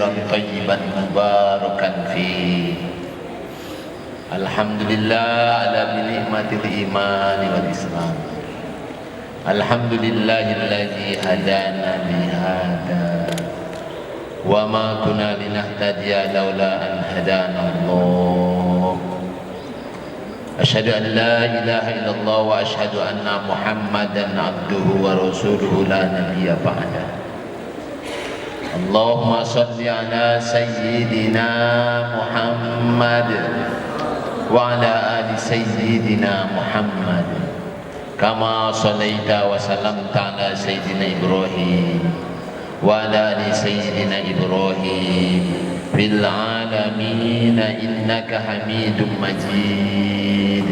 كثيرا طيبا مباركا فيه. الحمد لله على بنعمة الإيمان والإسلام. الحمد لله الذي هدانا لهذا وما كنا لنهتدي لولا أن هدانا الله. أشهد أن لا إله إلا الله وأشهد أن محمدا عبده ورسوله لا نبي بعده. اللهم صل على سيدنا محمد وعلى آل سيدنا محمد كما صليت وسلمت على سيدنا إبراهيم وعلى آل سيدنا إبراهيم في العالمين إنك حميد مجيد.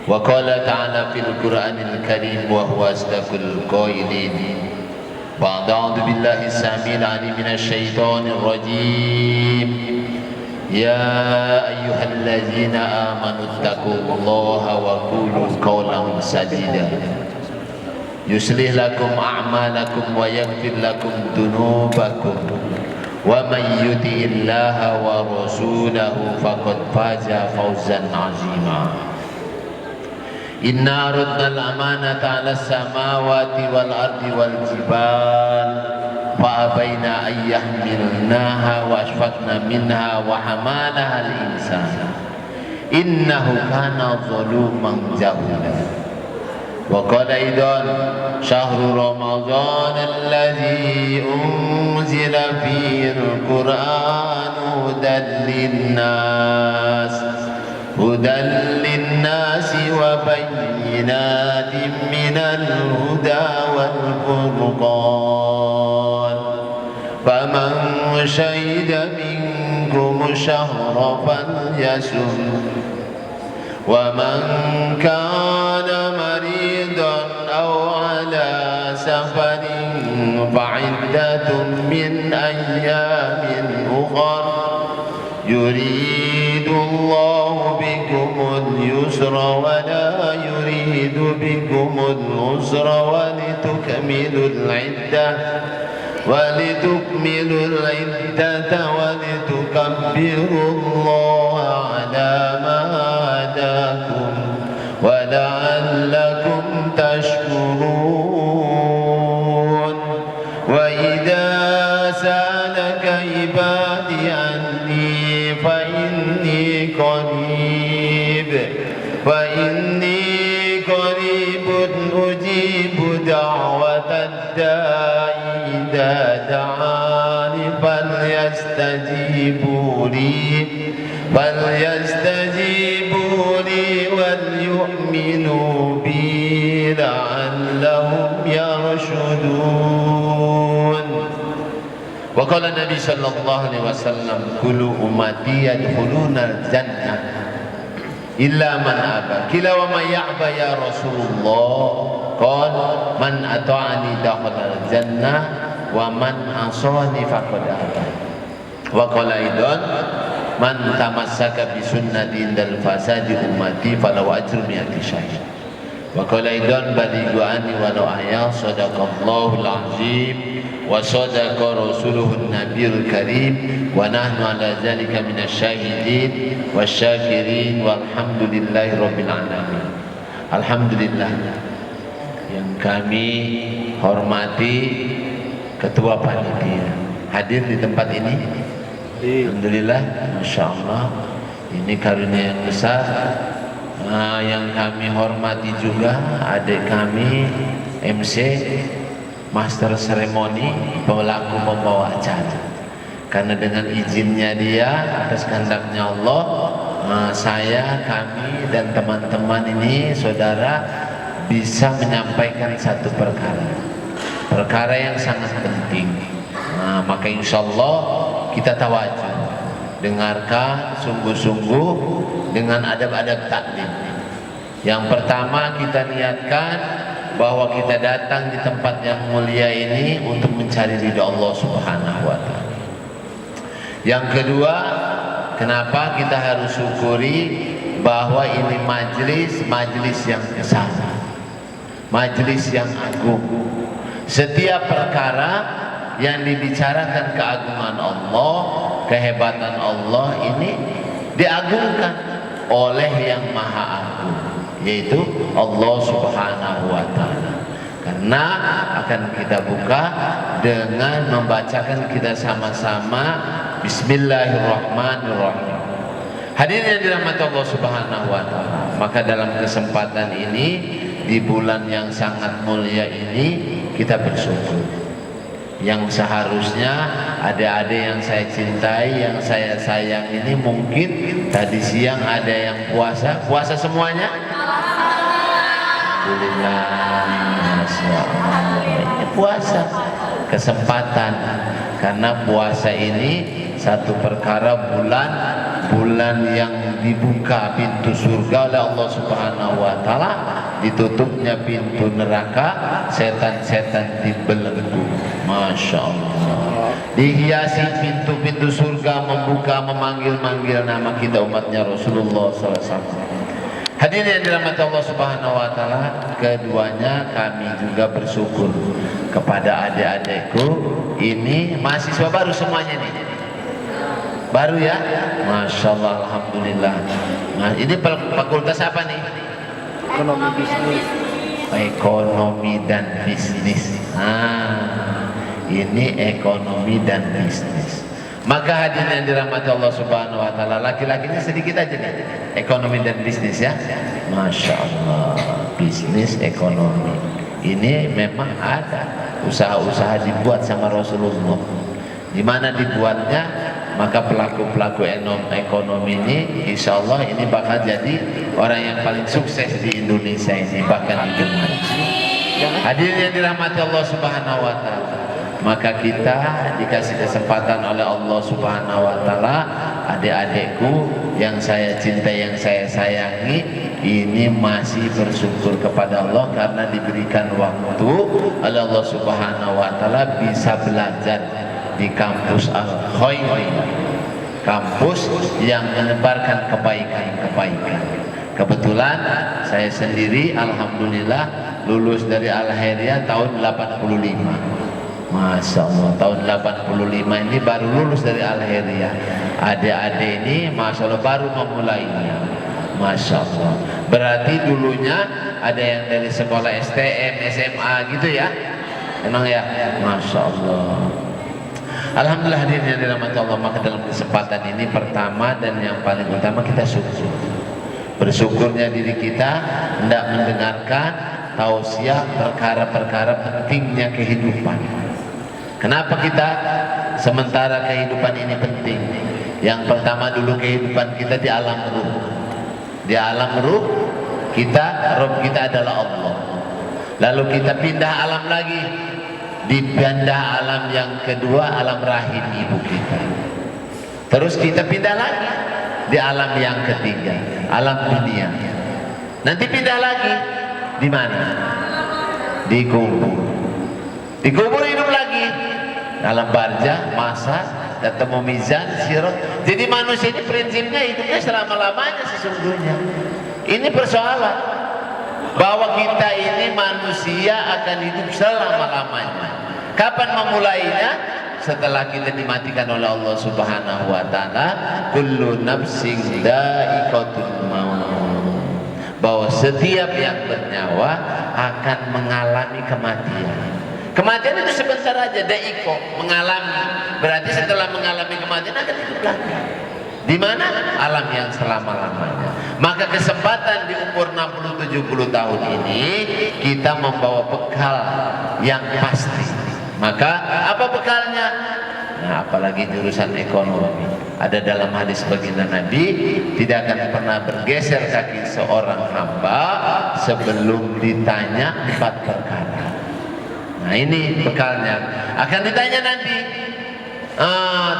وقال تعالى في القرآن الكريم وهو أصدق القائلين: بعد أعوذ بالله السميع العليم من الشيطان الرجيم. يا أيها الذين آمنوا اتقوا الله وقولوا قولا سديدا يصلح لكم أعمالكم ويغفر لكم ذنوبكم ومن يطع الله ورسوله فقد فاز فوزا عظيما. إنا عرضنا الأمانة على السماوات والأرض والجبال فأبين أن يحملناها وأشفقن منها وحملها الإنسان إنه كان ظلوما جهولا. وقال أيضا: شهر رمضان الذي أنزل فيه القرآن هدى للناس وبينات من الهدى والفرقان فمن شهد منكم الشهر فليصم ومن كان مريضا أو على سفر فعدة من أيام أخر يريد الله بكم اليسر ولا يريد بكم العسر ولتكملوا العدة ولتكبروا الله على ما هداكم ولعلكم تشكرون. وإذا سألك عبادي عني فإني قريب أجيب دعوة الداعي إذا دعاني فليستجيبوا لي وليؤمنوا بي لعلهم يرشدون. وقال النبي صلى الله عليه وسلم: كل أمتي يدخلون الجنة إلا من أبى. قيل ومن يأبى يا رسول الله؟ قال: من أطاعني دخل الجنة ومن عصاني فقد أبى. وقال أيضا: من تمسك بسنتي عند الفساد أمتي فله أجر 100 شهيد. وقال أيضا: بلغوا عني ولو آية. صدق الله العظيم وصدق رسوله النبي الكريم ونحن على ذلك من الشاهدين والشاكرين والحمد لله رب العالمين. Alhamdulillah, yang kami hormati Ketua Panitia hadir di tempat ini. Alhamdulillah, Masya Allah, ini karunia yang besar. Yang kami hormati juga adik kami MC Master Seremoni, pelaku membawa acara. Karena dengan izinnya dia, atas kehendaknya Allah, saya, kami dan teman-teman ini, saudara, bisa menyampaikan satu perkara yang sangat penting. Maka insya Allah kita tawajuh, dengarkan sungguh-sungguh dengan adab-adab taklim. Yang pertama, kita niatkan bahwa kita datang di tempat yang mulia ini untuk mencari ridha Allah Subhanahu wa Ta'ala. Yang kedua, kenapa kita harus syukuri bahwa ini majelis yang besar, majelis yang agung. Setiap perkara yang dibicarakan keagungan Allah, kehebatan Allah ini diagungkan oleh yang Maha Agung, yaitu Allah Subhanahu wa Ta'ala. Karena akan kita buka dengan membacakan kita sama-sama Bismillahirrahmanirrahim. Hadirin yang dirahmati Allah Subhanahu wa Ta'ala, maka dalam kesempatan ini di bulan yang sangat mulia ini kita bersyukur. Yang seharusnya adik-adik yang saya cintai, yang saya sayang ini mungkin tadi siang ada yang puasa semuanya. Alhamdulillah, Masya Allah. Ini puasa kesempatan, karena puasa ini satu perkara bulan yang dibuka pintu surga oleh Allah Subhanahu wa Ta'ala, ditutupnya pintu neraka, setan-setan dibelenggu. Masya Allah. Dihiasi pintu-pintu surga, membuka, memanggil-manggil nama kita umatnya Rasulullah SAW. Hadirin yang dirahmati Allah Subhanahu wa Ta'ala, keduanya kami juga bersyukur kepada adik-adikku. Ini mahasiswa baru semuanya nih. Baru ya? Masya Allah, Alhamdulillah. Nah, ini fakultas apa nih? Ekonomi bisnis. Ekonomi dan bisnis. Nah, ini ekonomi dan bisnis. Maka hadirin yang dirahmati Allah Subhanahu wa Ta'ala, laki-lakinya sedikit aja nih, ekonomi dan bisnis ya. Masya Allah, bisnis ekonomi ini memang ada usaha-usaha dibuat sama Rasulullah. Di mana dibuatnya? Maka pelaku-pelaku ekonomi ini insya Allah ini bakal jadi orang yang paling sukses di Indonesia ini, bahkan di dunia. Hadirin yang dirahmati Allah Subhanahu wa Ta'ala, maka kita dikasih kesempatan oleh Allah Subhanahu wa Ta'ala, adik-adikku yang saya cintai, yang saya sayangi, ini masih bersyukur kepada Allah karena diberikan waktu oleh Allah Subhanahu wa Ta'ala bisa belajar di kampus Al-Khairi, kampus yang menebarkan kebaikan-kebaikan. Kebetulan saya sendiri alhamdulillah lulus dari Al-Khairiyah tahun 85. Masya Allah, tahun 85 ini baru lulus dari Al-Khairiyah. Adik-adik ini Masya Allah baru memulainya. Masya Allah. Berarti dulunya ada yang dari sekolah STM, SMA gitu ya? Emang ya? Masya Allah. Alhamdulillah hadirin yang dirahmati Allah, maka dalam kesempatan ini pertama dan yang paling utama kita syukur. Bersyukurnya diri kita hendak mendengarkan tausiah perkara-perkara pentingnya kehidupan. Kenapa kita sementara kehidupan ini penting? Yang pertama dulu kehidupan kita di alam ruh. Di alam ruh kita, Rabb kita adalah Allah. Lalu kita pindah alam lagi, dipindah alam yang kedua, alam rahim ibu kita. Terus kita pindah lagi di alam yang ketiga, alam dunia. Nanti pindah lagi di mana? Di kubur. Di kubur hidup lagi, alam barzah, masa, ketemu mizan, sirat. Jadi manusia ini prinsipnya hidupnya selama-lamanya sesungguhnya. Ini persoalan bahwa kita ini manusia akan hidup selama-lamanya. Kapan memulainya? Setelah kita dimatikan oleh Allah Subhanahu wa Ta'ala, kullu nafsin dha'iqatul maut, bahwa setiap yang bernyawa akan mengalami kematian. Kematian itu sebentar aja, dha'iqo, mengalami. Berarti setelah mengalami kematian akan hidup lagi. Di mana? Alam yang selama-lamanya. Maka kesempatan di umur 60-70 tahun ini kita membawa bekal yang pasti. Maka apa bekalnya? Nah, apalagi jurusan ekonomi. Ada dalam hadis baginda Nabi, tidak akan pernah bergeser kaki seorang hamba sebelum ditanya 4 perkara. Nah, ini bekalnya. Akan ditanya nanti.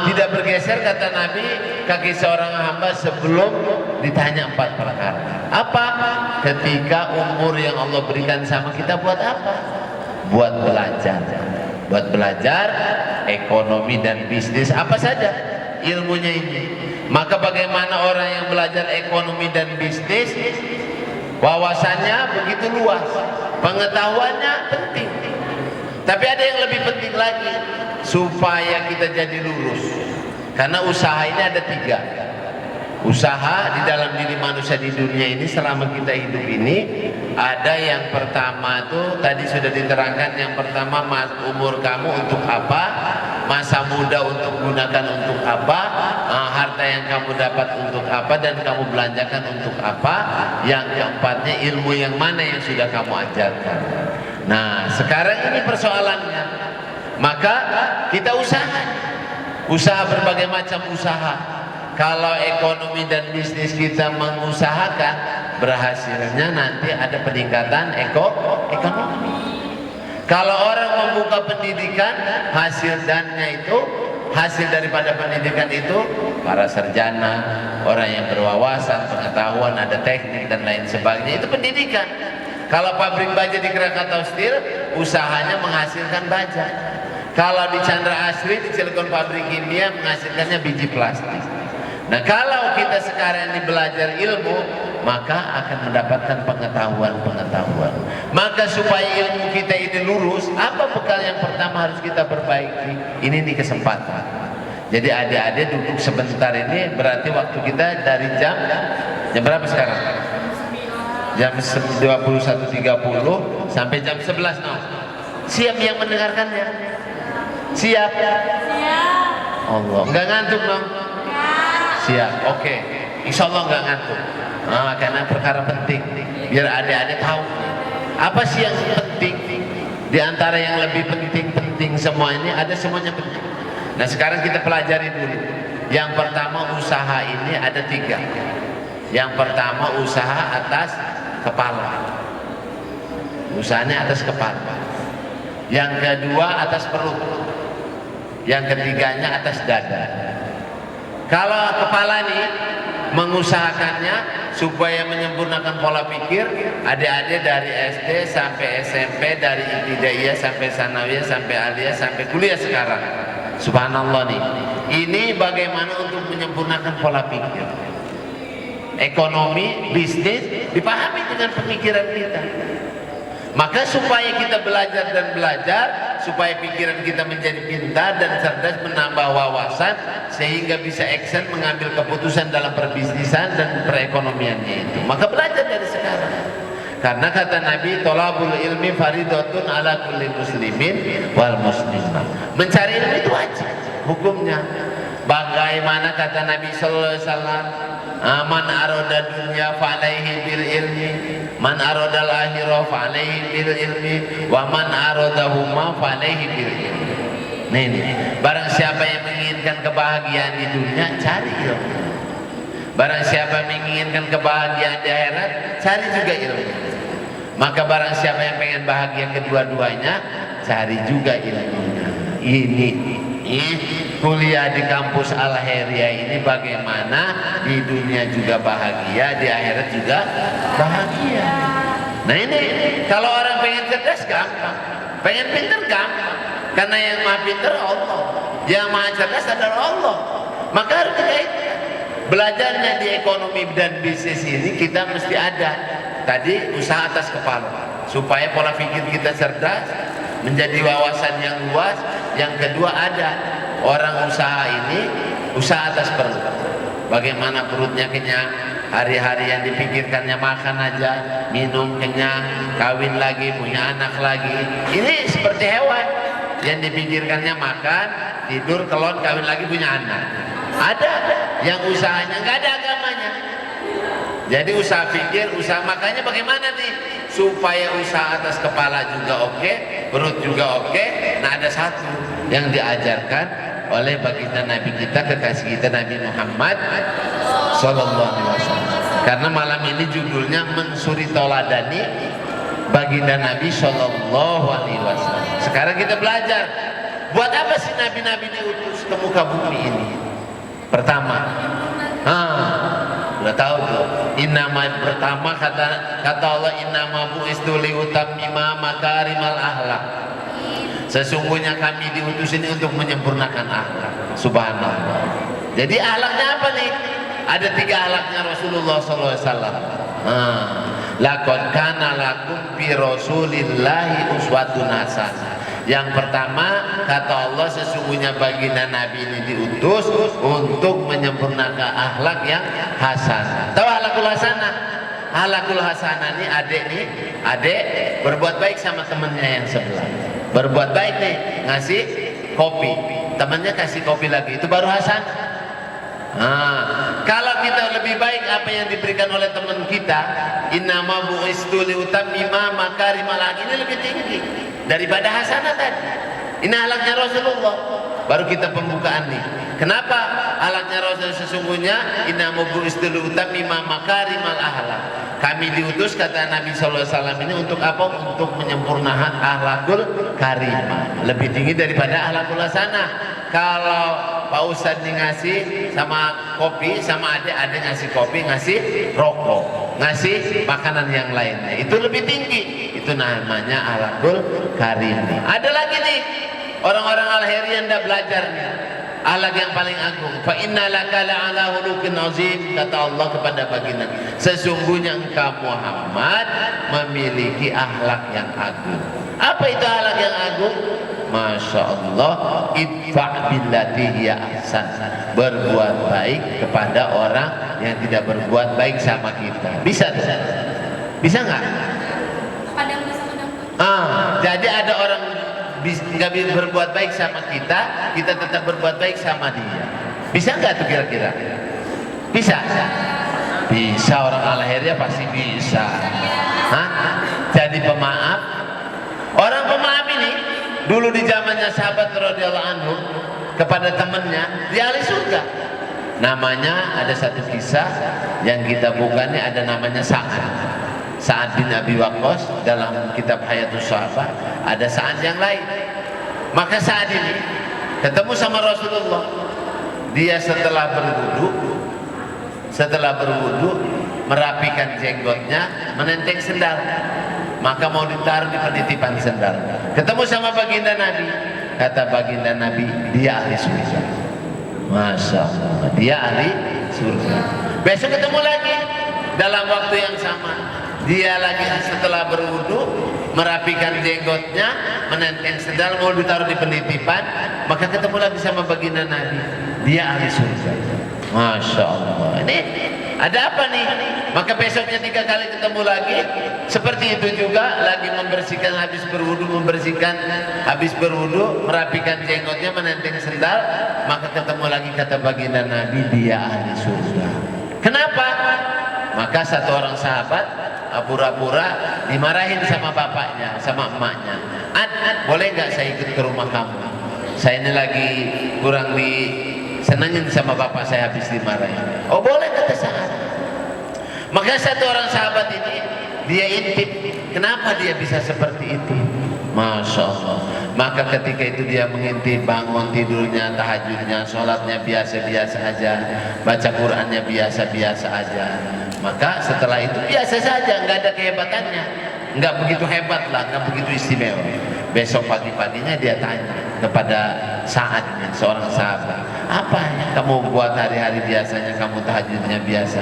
Tidak bergeser kata Nabi kaki seorang hamba sebelum ditanya 4 perkara. Apa? Ketika umur yang Allah berikan sama kita buat apa? Buat belajar. Buat belajar ekonomi dan bisnis apa saja ilmunya ini. Maka bagaimana orang yang belajar ekonomi dan bisnis, wawasannya begitu luas, pengetahuannya penting. Tapi ada yang lebih penting lagi, supaya kita jadi lurus. Karena usaha ini ada 3. Usaha di dalam diri manusia di dunia ini selama kita hidup ini, ada yang pertama tuh tadi sudah diterangkan. Yang pertama, umur kamu untuk apa, masa muda untuk gunakan untuk apa, harta yang kamu dapat untuk apa, dan kamu belanjakan untuk apa. Yang keempatnya, ilmu yang mana yang sudah kamu ajarkan. Nah sekarang ini persoalannya, maka kita usaha berbagai macam usaha. Kalau ekonomi dan bisnis kita mengusahakan, berhasilnya nanti ada peningkatan ekonomi. Kalau orang membuka pendidikan, hasil daripada pendidikan itu para sarjana, orang yang berwawasan, pengetahuan, ada teknik dan lain sebagainya, itu pendidikan. Kalau pabrik baja di Krakatau Steel, usahanya menghasilkan baja. Kalau di Chandra Asri, di Cilegon pabrik kimia, menghasilkannya biji plastik. Nah kalau kita sekarang ini belajar ilmu, maka akan mendapatkan pengetahuan. Maka supaya ilmu kita ini lurus, apa bekal yang pertama harus kita perbaiki? Ini nih kesempatan. Jadi adik-adik duduk sebentar ini, berarti waktu kita dari jam berapa sekarang? Jam 21.30 sampai jam 11. No. Siap yang mendengarkannya? Siap? Allah, nggak ngantuk dong? Siap, oke. Insya Allah nggak ngantuk. Karena perkara penting, biar adik-adik tahu apa sih yang penting. Di antara yang lebih penting semua ini, ada semuanya penting. Nah sekarang kita pelajari dulu. Yang pertama, usaha ini ada 3. Yang pertama, usaha atas kepala. Usahanya atas kepala. Yang kedua, atas perut. Yang ketiganya, atas dada. Kalau kepala nih mengusahakannya supaya menyempurnakan pola pikir, adik-adik dari SD sampai SMP, dari ibtidaiyah sampai sanawiyah sampai aliyah sampai kuliah sekarang. Subhanallah nih. Ini bagaimana untuk menyempurnakan pola pikir. Ekonomi, bisnis dipahami dengan pemikiran kita. Maka supaya kita belajar, supaya pikiran kita menjadi pintar dan cerdas, menambah wawasan, sehingga bisa action mengambil keputusan dalam perbisnisan dan perekonomiannya itu. Maka belajar dari sekarang. Karena kata Nabi, thalabul ilmi faridatun ala kulli muslimin wal muslimah. Mencari ilmu itu wajib hukumnya. Bagaimana kata Nabi sallallahu alaihi wasallam, man aroda dunya fa alaihi bil ilmi, man aroda al-akhirah fa alaihi bil ilmi, wa man arodahuma fa alaihi bil ilmi. Nih, barang siapa yang menginginkan kebahagiaan di dunia, cari ilmu. Barang siapa menginginkan kebahagiaan di akhirat, cari juga ilmu. Maka barang siapa yang pengen bahagia kedua-duanya, cari juga ilmunya. Ini kuliah di kampus Al-Heria ini bagaimana di dunia juga bahagia, di akhirat juga bahagia. Nah ini kalau orang pengen cerdas gampang, pengen pintar gampang, karena yang maha pintar Allah, yang maha cerdas adalah Allah. Maka harus dikaitkan. Belajarnya di ekonomi dan bisnis ini kita mesti ada tadi usaha atas kepala, supaya pola pikir kita cerdas, menjadi wawasan yang luas. Yang kedua, ada orang usaha ini usaha atas perut. Bagaimana perutnya kenyang, hari-hari yang dipikirkannya makan aja, minum kenyang, kawin lagi, punya anak lagi. Ini seperti hewan yang dipikirkannya makan, tidur, kelon, kawin lagi, punya anak. Ada yang usahanya nggak ada agamanya. Jadi usaha pikir, usaha, makanya bagaimana nih supaya usaha atas kepala juga oke, perut juga oke. Nah ada satu yang diajarkan oleh baginda Nabi kita, kekasih kita Nabi Muhammad Sallallahu Alaihi Wasallam. Karena malam ini judulnya mensuri tauladani baginda Nabi Sallallahu Alaihi Wasallam. Sekarang kita belajar, buat apa sih Nabi-Nabi diutus ke muka bumi ini? Pertama, udah tahu tuh. Pertama kata Allah, innama bu'istu liutammima makarimal akhlak. Sesungguhnya kami diutus ini untuk menyempurnakan akhlak. Subhanallah. Jadi akhlaknya apa nih? Ada 3 akhlaknya Rasulullah SAW. Laqad kana lakum fi Rasulillahi uswatun hasanah. Yang pertama, kata Allah, sesungguhnya baginda Nabi ini diutus untuk menyempurnakan akhlak yang hasanah. Tahu akhlakul hasanah? Akhlakul hasanah ini adik berbuat baik sama temennya yang sebelah. Berbuat baik nih, ngasih kopi, temannya kasih kopi lagi, itu baru hasanah. Kalau kita lebih baik apa yang diberikan oleh teman kita, innama bu'istu liutammima makarimal akhlaq, ini lebih tinggi daripada hasanah tadi. Ini akhlaknya Rasulullah. Baru kita pembukaan nih. Kenapa akhlaknya Rasul? Sesungguhnya innama bu'istu liutammima makarimal akhlaq. Kami diutus, kata Nabi SAW ini, untuk apa? Untuk menyempurnakan akhlakul karimah, lebih tinggi daripada akhlakul hasanah. Kalau Pak Ustadz ngasih sama kopi, sama adik ngasih kopi, ngasih rokok, ngasih makanan yang lainnya, itu lebih tinggi. Itu namanya akhlakul karimah. Ada lagi nih orang-orang al-heri yang tidak belajar nih, akhlak yang paling agung. Fa inna laka la'ala hulukin azim, kata Allah kepada baginda, sesungguhnya engkau Muhammad memiliki akhlak yang agung. Apa itu akhlak yang agung? Masya Allah, idfa' billati hiya ahsan, berbuat baik kepada orang yang tidak berbuat baik sama kita. Bisa tuh? Bisa nggak? Jadi ada orang nggak berbuat baik sama kita, kita tetap berbuat baik sama dia. Bisa nggak tuh kira-kira? Bisa? Bisa, orang al-akhirnya pasti bisa. Jadi pemaaf. Orang pemaaf ini dulu di zamannya sahabat radhiyallahu anhu kepada temannya di ahli surga. Namanya ada satu kisah yang kita buka nih, ada namanya Sa'ad bin Abi Waqqas. Dalam kitab Hayatus Sahabat ada Sa'ad yang lain. Maka Sa'ad ini ketemu sama Rasulullah. Dia setelah berwudu merapikan jenggotnya, menenteng sendal. Maka mau ditaruh di penitipan sendal. Ketemu sama baginda Nabi. Kata baginda Nabi, dia ahli surga. Masya Allah, dia ahli surga. Besok ketemu lagi dalam waktu yang sama. Dia lagi setelah berwudu merapikan jenggotnya, menenteng sendal, mau ditaruh di penitipan. Maka ketemu lagi sama baginda Nabi, dia ahli surga. Masya Allah. Ini ada apa nih? Maka besoknya 3 kali ketemu lagi, seperti itu juga, lagi membersihkan habis berwudu, merapikan jenggotnya, menenteng sendal. Maka ketemu lagi, kata baginda Nabi, dia ahli surga. Kenapa? Maka satu orang sahabat pura-pura dimarahin sama bapaknya, sama emaknya. Boleh nggak saya ikut ke rumah kamu? Saya ini lagi kurang disenengin sama bapak saya, habis dimarahin. Oh boleh, kata Sa'ad. Maka satu orang sahabat ini dia intip, kenapa dia bisa seperti itu? Masya Allah. Maka ketika itu dia mengintip, bangun tidurnya, tahajudnya, sholatnya biasa-biasa aja, baca Qurannya biasa-biasa aja. Maka setelah itu biasa saja, nggak ada kehebatannya, nggak begitu hebat lah, nggak begitu istimewa. Besok pagi-paginya dia tanya kepada Sa'adnya, seorang sahabat, apa yang kamu buat hari-hari biasanya? Kamu tahajudnya biasa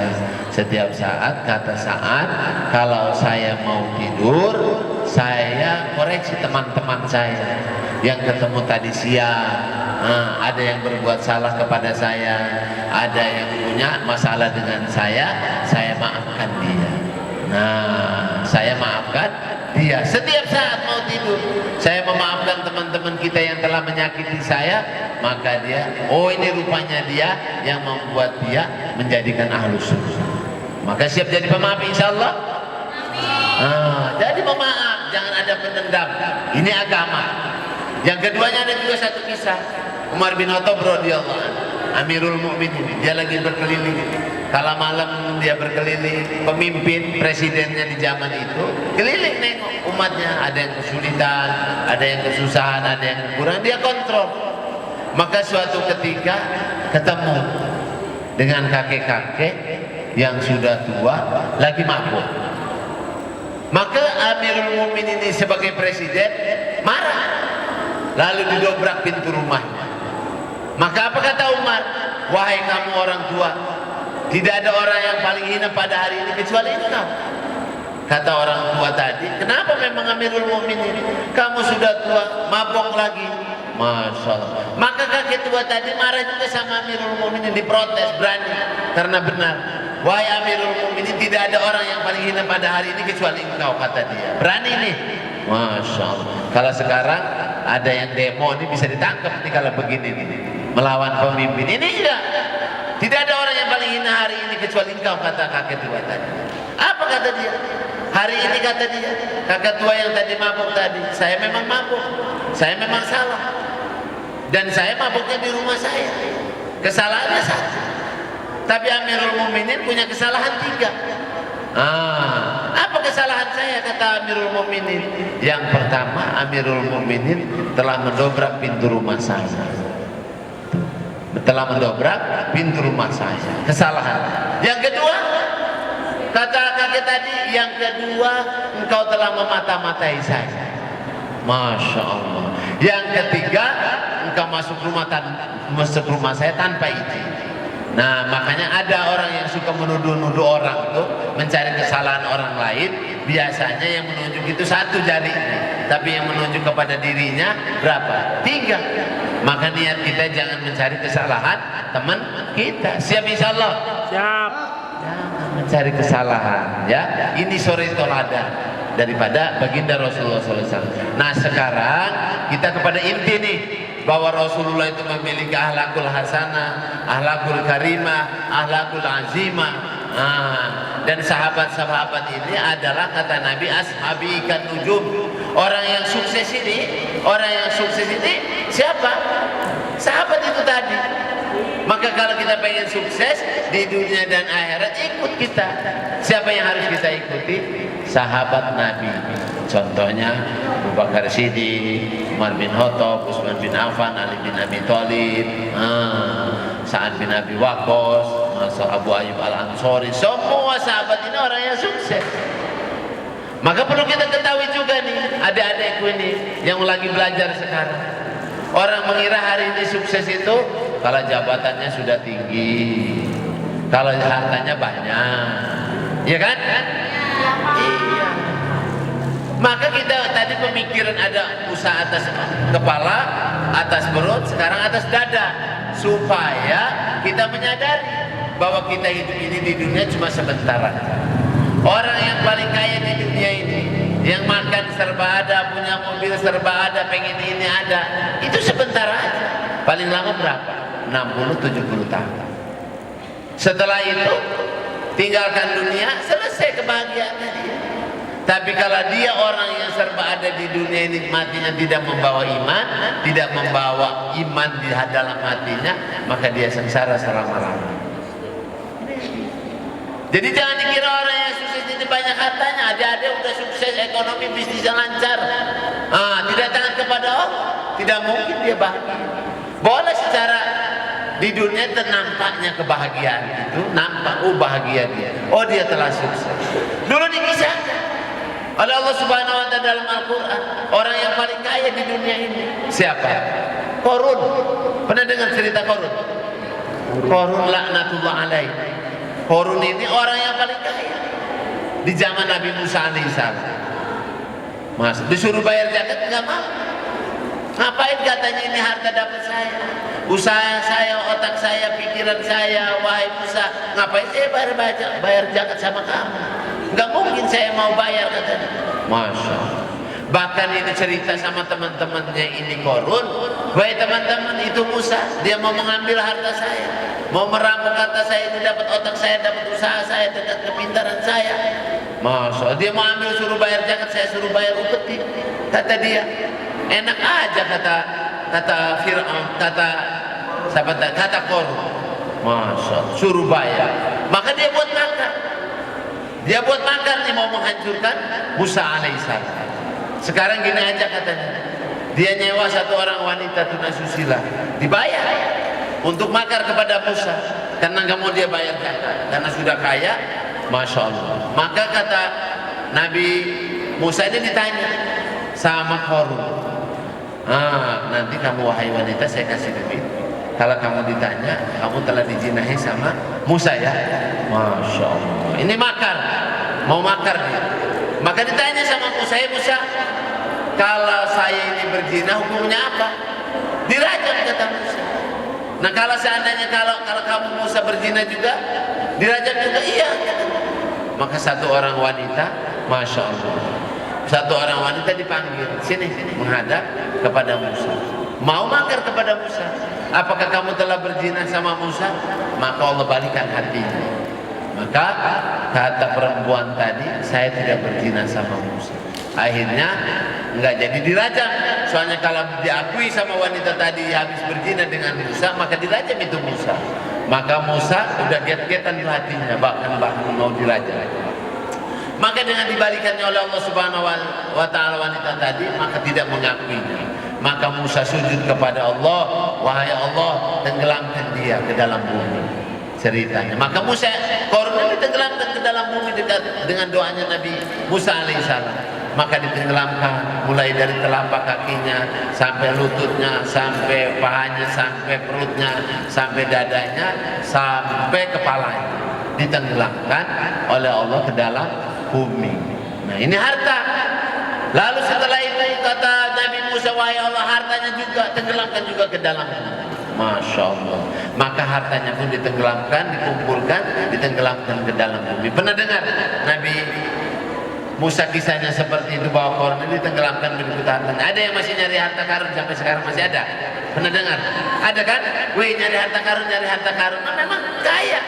setiap saat. Kata Sa'ad, kalau saya mau tidur, saya koreksi teman-teman saya yang ketemu tadi siang. Ada yang berbuat salah kepada saya, ada yang punya masalah dengan saya maafkan dia. Nah, saya maafkan dia. Setiap saat mau tidur, saya memaafkan teman-teman kita yang telah menyakiti saya. Maka dia, oh ini rupanya dia yang membuat dia menjadikan ahlus surga. Maka siap jadi pemaaf insyaallah. Jadi pemaaf, jangan ada pendendam. Ini agama. Yang keduanya ada juga satu kisah. Umar bin Khattab radhiyallahu anhu, Amirul Mukminin, dia lagi berkeliling. Kala malam dia berkeliling, pemimpin presidennya di zaman itu keliling nengok umatnya, ada yang kesulitan, ada yang kesusahan, ada yang kurang, dia kontrol. Maka suatu ketika ketemu dengan kakek-kakek yang sudah tua lagi mabuk. Maka Amirul Mukminin ini sebagai presiden marah, lalu didobrak pintu rumahnya. Maka apa kata Umar? Wahai kamu orang tua, tidak ada orang yang paling hina pada hari ini kecuali engkau. Kata orang tua tadi, kenapa memang Amirul Mukminin? Kamu sudah tua, mabok lagi. Masya Allah. Maka kakek tua tadi marah juga sama Amirul Mukminin, diprotes, berani. Karena benar, wahai Amirul Mukminin, tidak ada orang yang paling hina pada hari ini kecuali engkau, kata dia. Berani nih. Masya Allah. Kalau sekarang ada yang demo ini bisa ditangkap nih kalau begini nih, melawan pemimpin. Ini enggak. Tidak ada orang yang paling hina hari ini kecuali engkau, kata kakek tua tadi. Apa kata dia? Hari ini kata dia, kakek tua yang tadi mabuk tadi, saya memang mabuk, saya memang salah, dan saya mabuknya di rumah saya. Kesalahannya satu, tapi Amirul Mukminin punya kesalahan 3. Apa kesalahan saya, kata Amirul Mukminin? Yang pertama, Amirul Mukminin telah mendobrak pintu rumah saya. Telah mendobrak pintu rumah saya. Kesalahan. Yang kedua, kata kakek tadi, yang kedua, engkau telah memata-matai saya. Masya Allah. Yang ketiga, engkau masuk rumah saya tanpa izin. Nah, makanya ada orang yang suka menuduh-nuduh orang tuh, mencari kesalahan orang lain. Biasanya yang menunjuk itu 1 jari, tapi yang menunjuk kepada dirinya berapa? 3. Maka niat kita jangan mencari kesalahan teman kita. Siap insyaallah? Siap. Jangan mencari kesalahan, ya. Ini sore toladan daripada baginda Rasulullah SAW. Nah, sekarang kita kepada inti nih, bahwa Rasulullah itu memiliki akhlakul hasanah, akhlakul karimah, akhlakul azimah. Dan sahabat-sahabat ini adalah, kata Nabi, ashabi ikan nujum. Orang yang sukses ini siapa? Sahabat itu tadi. Maka kalau kita pengen sukses di dunia dan akhirat, ikut kita. Siapa yang harus kita ikuti? Sahabat Nabi. Contohnya Abu Bakar Siddiq, Umar bin Khattab, Utsman bin Affan, Ali bin Abi Thalib, Sa'ad bin Abi Waqqas, Abu Ayyub Al-Ansari. Semua sahabat ini orang yang sukses. Maka perlu kita ketahui juga nih, adik-adikku ini yang lagi belajar sekarang. Orang mengira hari ini sukses itu kalau jabatannya sudah tinggi, kalau hartanya banyak, ya kan? Iya. Maka kita tadi pemikiran ada usaha atas kepala, atas perut, sekarang atas dada, supaya kita menyadari bahwa kita hidup ini di dunia cuma sebentar aja. Orang yang paling kaya di dunia ini, yang makan serba ada, punya mobil serba ada, pengen ini ada, itu sebentar aja. Paling lama berapa? 60-70 tahun. Setelah itu tinggalkan dunia, selesai kebahagiaannya dia. Tapi kalau dia orang yang serba ada di dunia ini, matinya tidak membawa iman, tidak membawa iman di dalam hatinya, maka dia sengsara selama-lamanya. Jadi jangan dikira orang yang sukses ini banyak hartanya, adik-adik udah sukses, ekonomi bisnisnya lancar, tidak taat kepada Allah, tidak mungkin dia bahagia. Boleh secara di dunia ternampaknya kebahagiaan itu, nampak bahagia dia, dia telah sukses. Dulu dikisahkan oleh Allah Subhanahu wa Ta'ala dalam Al-Quran, orang yang paling kaya di dunia ini siapa? Qarun. Pernah dengar cerita Qarun? Qarun laknatullah alaih. Qarun ini orang yang paling kaya di zaman Nabi Musa alaihissalam. Mas, disuruh bayar zakat nggak mau. Ngapain katanya, ini harta dapat saya, usaha saya, otak saya, pikiran saya, wahai Musa, ngapain saya bayar zakat sama kamu? Nggak mungkin saya mau bayar, katanya. Masya Allah. Bahkan ini cerita sama teman-temannya ini Qarun, wahai teman-teman, itu Musa, dia mau mengambil harta saya, mau merampok harta saya, ini dapat otak saya, dapat usaha saya, dekat kepintaran saya. Masya Allah, dia mau ambil, suruh bayar zakat, saya suruh bayar upeti. Kata dia, enak aja, kata Fir'aun, kata Qarun. Masya Allah, suruh bayar. Maka dia buat makar. Dia buat makar nih, mau menghancurkan Musa alaihissalam. Sekarang gini aja katanya, dia nyewa satu orang wanita tunasusila, dibayar untuk makar kepada Musa, karena nggak mau dia bayar zakat, karena sudah kaya. Masya Allah. Maka kata Nabi Musa ini ditanya sama Qarun, nanti kamu wahai wanita saya kasih duit, kalau kamu ditanya kamu telah dijinahi sama Musa ya. Masya Allah. Ini makar, mau makar dia. Maka ditanya sama Musa, "Ya Musa, kalau saya ini berzina hukumnya apa?" Dirajam, kata Musa. Nah, kalau seandainya kalau kamu Musa berzina juga, dirajam juga? Iya. Maka satu orang wanita, masya Allah, satu orang wanita dipanggil, sini menghadap kepada Musa, mau makar kepada Musa. Apakah kamu telah berzina sama Musa? Maka Allah balikan hatinya. Maka kata perempuan tadi, saya tidak berzina sama Musa. Akhirnya nggak jadi dirajam. Soalnya kalau diakui sama wanita tadi habis berzina dengan Musa, maka dirajam itu Musa. Maka Musa udah get-getan di hatinya, bahkan mau dirajam. Maka dengan dibalikannya oleh Allah Subhanahu wa Ta'ala wanita tadi, maka tidak mengakuinya. Maka Musa sujud kepada Allah, "Wahai Allah, tenggelamkan dia ke dalam bumi." Ceritanya. Maka Musa Qarun ditenggelamkan ke dalam bumi dengan doanya Nabi Musa alaihissalam. Maka ditenggelamkan mulai dari telapak kakinya sampai lututnya, sampai pahanya, sampai perutnya, sampai dadanya, sampai kepalanya, ditenggelamkan oleh Allah ke dalam bumi. Nah, ini harta. Lalu setelah itu kata Nabi Musa, "Wahai Allah, hartanya juga tenggelamkan juga ke dalam bumi." Masya Allah. Maka hartanya pun ditenggelamkan, dikumpulkan, ditenggelamkan ke dalam bumi. Pernah dengar Nabi Musa kisahnya seperti itu, bahwa Qarun ini ditenggelamkan berikut hartanya? Ada yang masih nyari harta karun sampai sekarang masih ada? Pernah dengar? Ada kan? Wih, nyari harta karun, nyari harta karun. Nah, memang kaya.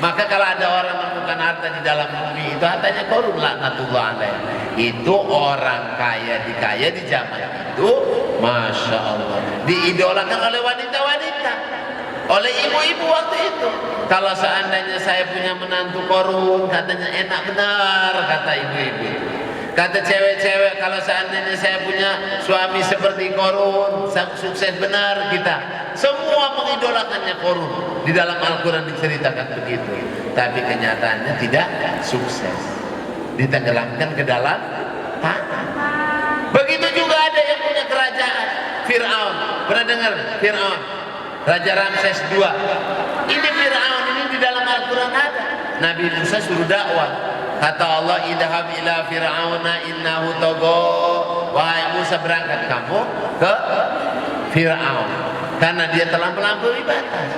Maka kalau ada orang menemukan harta di dalam bumi, itu hartanya Qarun, laknatullah alaih. Itu orang kaya di zaman itu, masya Allah, diidolakan oleh wanita-wanita, oleh ibu-ibu waktu itu. Kalau seandainya saya punya menantu Qarun, katanya enak benar, kata ibu-ibu. Kata cewek-cewek, kalau seandainya saya punya suami seperti Qarun, sukses benar kita. Semua mengidolakannya Qarun. Di dalam Al-Quran diceritakan begitu. Tapi kenyataannya tidak sukses, ditenggelamkan ke dalam tanah. Begitu juga ada yang punya kerajaan, Fir'aun. Pernah dengar Fir'aun? Raja Ramses II. Ini Fir'aun, ini di dalam Al-Quran ada. Nabi Musa suruh dakwah. Kata Allah, "Idhab ila Fir'auna innahu tagha." Wahai Musa, berangkat kamu ke Fir'aun karena dia telah melampaui batas.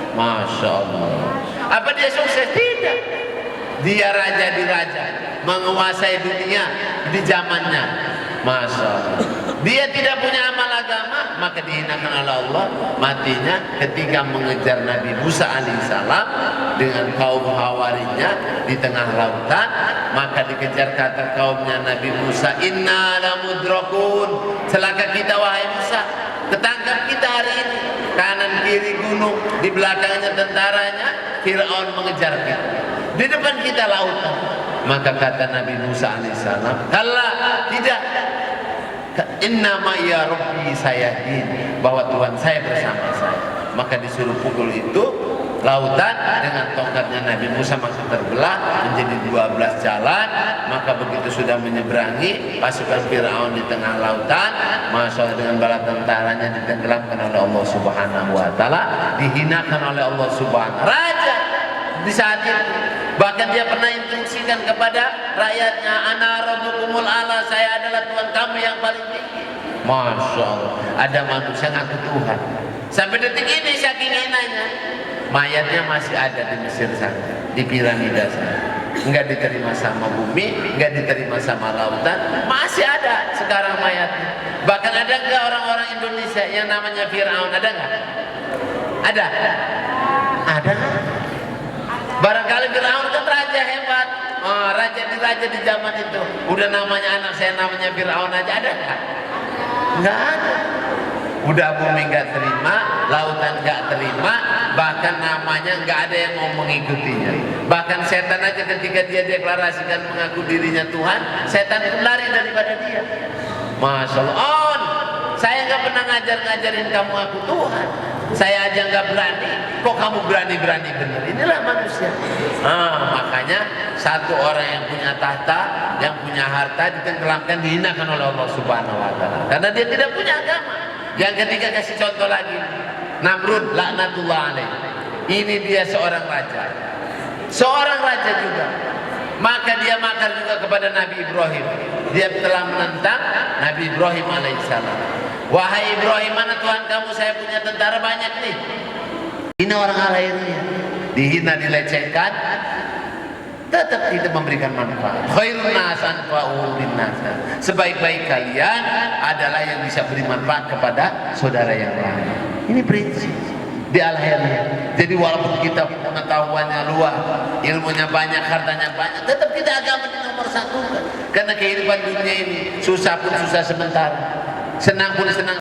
Masya Allah. Apa dia sukses? Tidak. Dia raja di raja, menguasai dunia di zamannya. Masya Allah. Dia tidak punya amal agama, maka dihinakan oleh Allah. Matinya ketika mengejar Nabi Musa alaihissalam dengan kaum Hawarinya di tengah lautan. Maka dikejar kata kaumnya Nabi Musa, "Inna lamudrakun." Celaka kita wahai Musa, ketangkap kita hari ini. Kanan kiri gunung, di belakangnya tentaranya, Fir'aun mengejar kita, di depan kita lautan. Maka kata Nabi Musa alaihissalam, "Kalla, tidak. Inna ma'ya rabbi sayahdin." Bahwa Tuhan saya bersama saya. Maka disuruh pukul itu, lautan dengan tongkatnya Nabi Musa masih terbelah menjadi 12 jalan. Maka begitu sudah menyeberangi, pasukan Fir'aun di tengah lautan, masya Allah, dengan bala tentaranya ditenggelamkan oleh Allah Subhanahu wa Ta'ala, dihinakan oleh Allah Subhanahu raja di saat itu. Bahkan dia pernah instruksikan kepada rakyatnya, "Ana rabbukumul a'la," saya adalah Tuhan kamu yang paling tinggi. Masya Allah, ada manusia ngaku Tuhan. Sampai detik ini saking hinanya, mayatnya masih ada di Mesir sana, di piramida sana. Enggak diterima sama bumi, enggak diterima sama lautan, masih ada sekarang mayatnya. Bahkan ada enggak orang-orang Indonesia yang namanya Fir'aun? Ada enggak? Ada? Ada. Barangkali Fir'aun kan raja hebat, raja di zaman itu. Udah namanya anak saya namanya Fir'aun aja, ada enggak? Enggak ada. Udah bumi nggak terima, lautan nggak terima, bahkan namanya nggak ada yang mau mengikutinya. Bahkan setan aja ketika dia deklarasikan mengaku dirinya Tuhan, setan itu lari daripada dia. Masya Allah. On, saya nggak pernah ngajarin kamu aku Tuhan. Saya aja nggak berani, kok kamu berani bener? Inilah manusia. Makanya satu orang yang punya tahta, yang punya harta ditenggelamkan, dihinakan oleh Allah Subhanahu wa Ta'ala. Karena dia tidak punya agama. Yang ketiga kasih contoh lagi, Namrud laknatullah alaih. Ini dia seorang raja juga. Maka dia makar juga kepada Nabi Ibrahim. Dia telah menentang Nabi Ibrahim alaihissalam. Wahai Ibrahim, mana Tuhan kamu? Saya punya tentara banyak nih. Ini orang akhirnya dihina, dilecehkan, tetap tidak memberikan manfaat. Khairun nas anfa'uhum linnas. Sebaik-baik kalian adalah yang bisa beri manfaat kepada saudara yang lain. Ini prinsip di akhirnya. Jadi walaupun kita pengetahuannya luas, ilmunya banyak, hartanya banyak, tetap kita agama di nomor satu. Karena kehidupan dunia ini susah pun susah sebentar, senang pun senang.